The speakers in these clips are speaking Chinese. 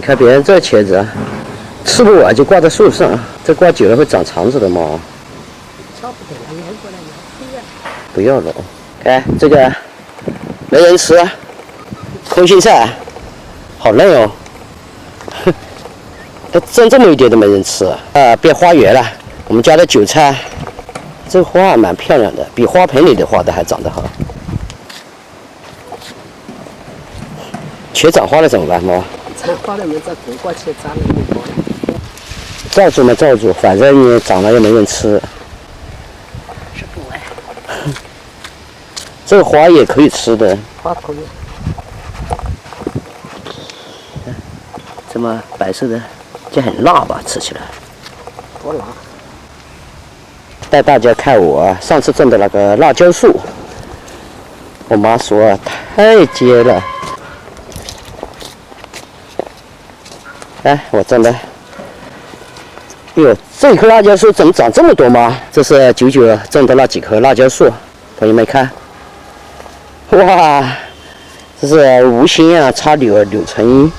看别人这茄子啊，吃不完就挂在树上，这挂久了会长肠子的嘛。不要了，看这个没人吃，空心菜，好嫩哦。种这么一点都没人吃啊！变花园了，我们家的韭菜，这花蛮漂亮的，比花盆里的花的还长得好。全长花了怎么办，妈？长花了没在苦瓜去长了没光。罩住嘛，罩住，反正你长了又没人吃。是不哎。这个花也可以吃的。花可以。这么白色的，就很辣吧？吃起来。不辣。带大家看我上次种的那个辣椒树，我妈说太结了。哎，我种的。哎呦，这棵辣椒树怎么长这么多吗？这是九九种的那几棵辣椒树，朋友们看。哇，这是无心啊，插柳成荫。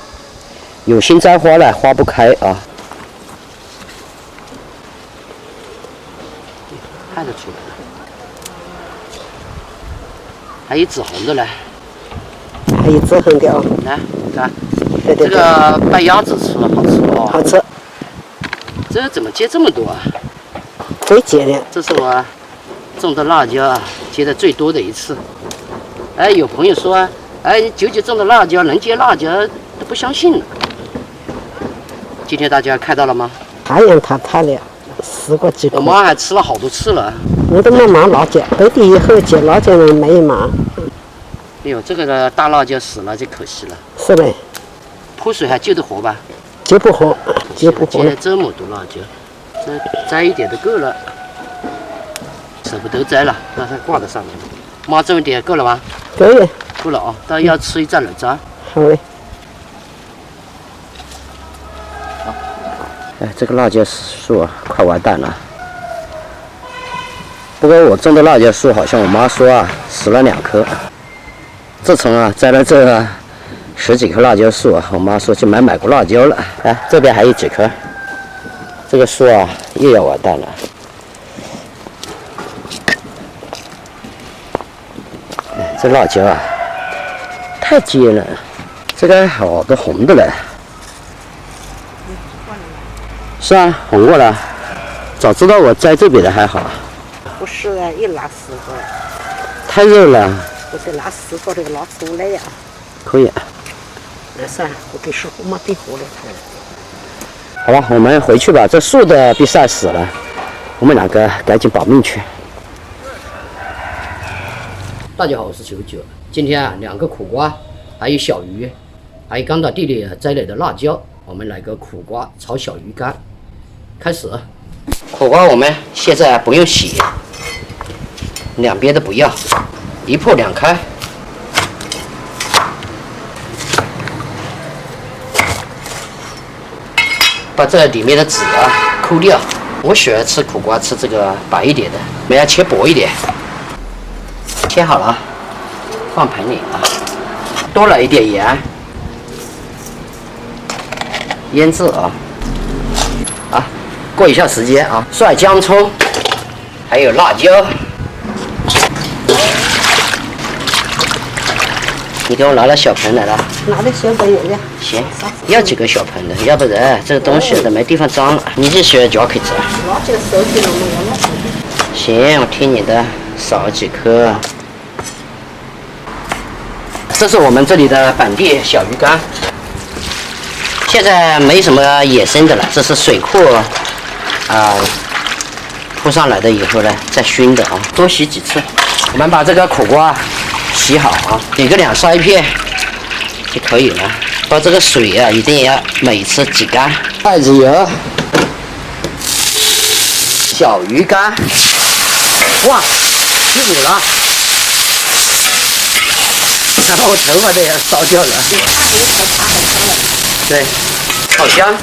有心栽花了，花不开啊。看得出来了，还有紫红的嘞，还有紫红的哦。来，看，对对对，这个拌鸭子吃好吃哦。好吃。这怎么结这么多啊？最结的。这是我种的辣椒啊，结的最多的一次。哎，有朋友说，哎，九九种的辣椒能结辣椒，都不相信了。今天大家看到了吗？太阳太了，试过几颗。我妈还吃了好多次了。我都没忙辣椒，到底以后结辣椒呢没有忙。哎呦，这个大辣椒死了就可惜了。是嘞。泼水还救得活吧？救不活，救不活了。结这么多辣椒，这摘一点都够了，舍不得摘了，让它挂在上面。妈种一点够了吗？够了。够了啊，但要吃一蘸冷渣。好嘞。哎，这个辣椒树啊，快完蛋了。不过我种的辣椒树，好像我妈说啊，死了2棵。自从啊摘了这10几棵辣椒树啊，我妈说就没买过辣椒了。哎，这边还有几棵，这个树啊又要完蛋了。哎，这辣椒啊太结了，这个好多红的嘞。是啊，红过了。早知道我摘这边的还好。不是啊，一拿10个。太热了。不是拿10个这个拿出来呀。可以。那算了，我给说我没点火了。好吧，我们回去吧。这树的被晒死了，我们2个赶紧保命去。大家好，我是九九。今天啊，2个苦瓜，还有小鱼，还有刚到地里摘来的辣椒，我们来个苦瓜炒小鱼干。开始。苦瓜我们现在不用洗，两边都不要，一破两开。把这里面的籽啊抠掉。我喜欢吃苦瓜，吃这个白一点的，我们要切薄一点。切好了，放盆里啊。多了一点盐，腌制啊。过一下时间啊，蒜、姜、葱，还有辣椒。你给我拿了小盆来了。拿点小盆有的。行，要几个小盆的，要不然这个东西都没地方装了。你就喜欢夹克子。辣椒收起来了吗？行，我听你的，少几颗。这是我们这里的本地小鱼干，现在没什么野生的了，这是水库铺上来的以后呢，再熏的啊，多洗几次。我们把这个苦瓜洗好啊，给个2筛片就可以了。把这个水啊，一定要每次挤干。筷子油，小鱼干，哇，起火了！还把我头发都要烧掉了。对，好香。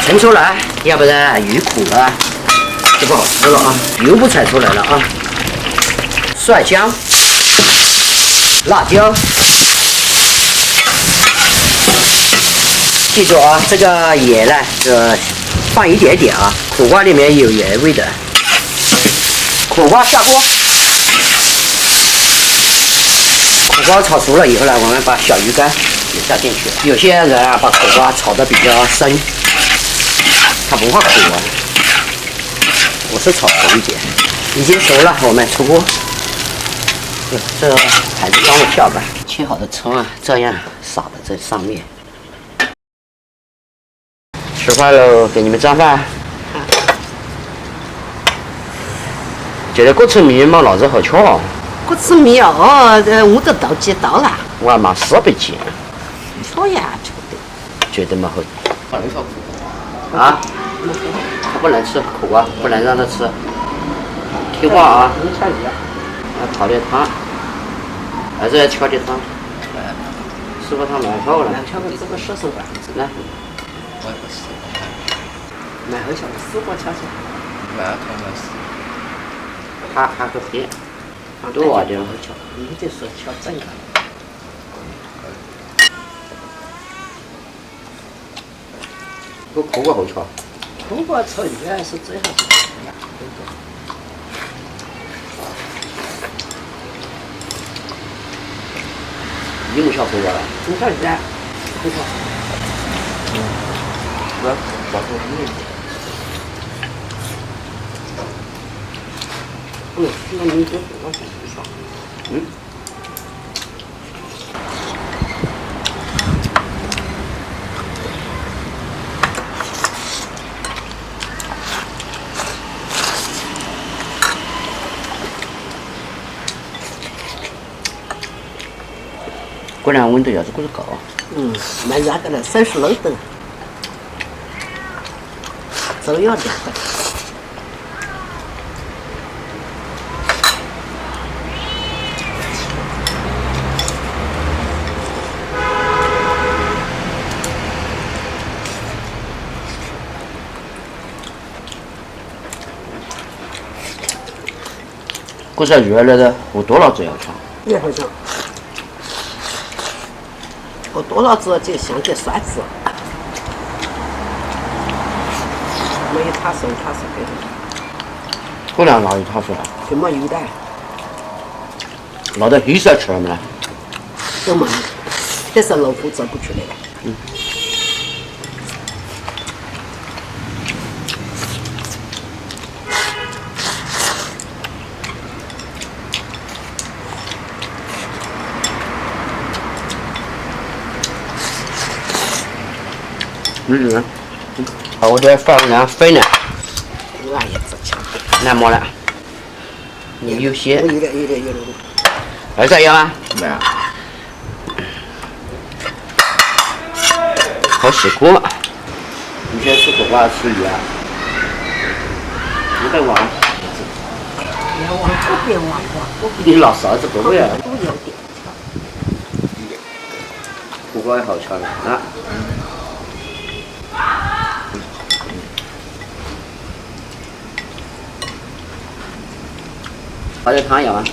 盛出来，要不然鱼苦了就不好吃了啊。油不踩出来了啊。蒜香、辣椒、记住啊，这个盐呢，放一点点啊，苦瓜里面有盐味的。苦瓜下锅，苦瓜炒熟了以后呢，我们把小鱼干也下进去。有些人啊，把苦瓜炒得比较深，他不怕苦啊。我是炒熟一点，已经熟了，我们出锅。这盘子装了票吧，切好的葱啊，这样撒在这上面。吃饭喽，给你们装饭。觉得这次米嘛，老子好吃哦。这次米哦，我都到几道了。我嘛400斤。错呀，觉得嘛好。啊？他不能吃苦瓜，不能让他吃。听话啊！要炒点汤，儿子要吃点汤。师傅他蛮好了。吃个这个说实话。来。蛮好吃的，师傅吃起。他还可以。多点好吃。你这说吃整个。这苦瓜好吃。苦瓜炒鱼还是最好吃。你不吃苦瓜了？你看鱼啊，苦瓜。我做鱼。那你这我想不上。果然温度要是够高。蛮热的了，36度。走要点快。这是热了的，和多了子要吃。也好像。和多了子就像点酸子。没有塔手给的。果然哪有他说？就没有的。拿到黑色吃了没呢？都没有，这是老虎做不出来的。好，我这饭量肥呢。我也只吃。那么了？你有些。有点。还这样啊？没有。好辛苦嘛！你先吃苦瓜吃鱼啊？不会忘。别忘，我别忘过。你老啥子不会啊？都有点。苦瓜也好吃的啊。把这汤舀完。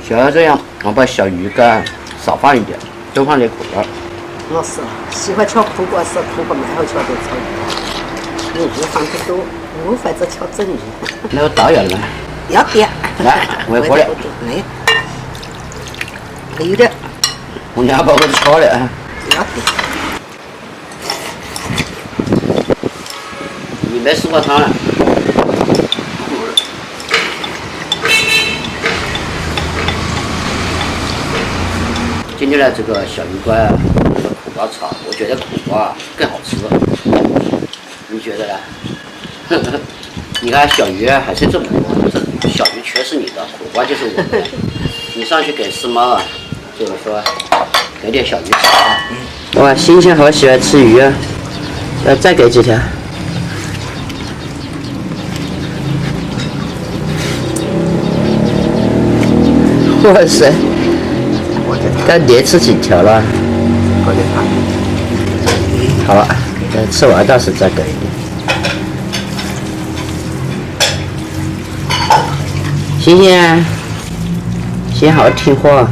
像这样，我把小鱼干少放一点，多放点苦瓜。我是喜欢吃苦瓜，是苦瓜蛮好吃的炒鱼。鱼放得多，我反正吃整鱼。那个倒要了吗？要点。来，我也过来。来。还有点。我2把我都吃了。要点。你没吃过汤了？今天的这个小鱼干和苦瓜炒，我觉得苦瓜更好吃。你觉得呢？你看小鱼还是这么多，这小鱼全是你的，苦瓜就是我的。你上去给四猫啊，就是说给点小鱼吃啊。哇，星星好喜欢吃鱼啊！再给几条。哇塞，该连吃几条了。好了，等吃完倒是再给。星星，星星好听话。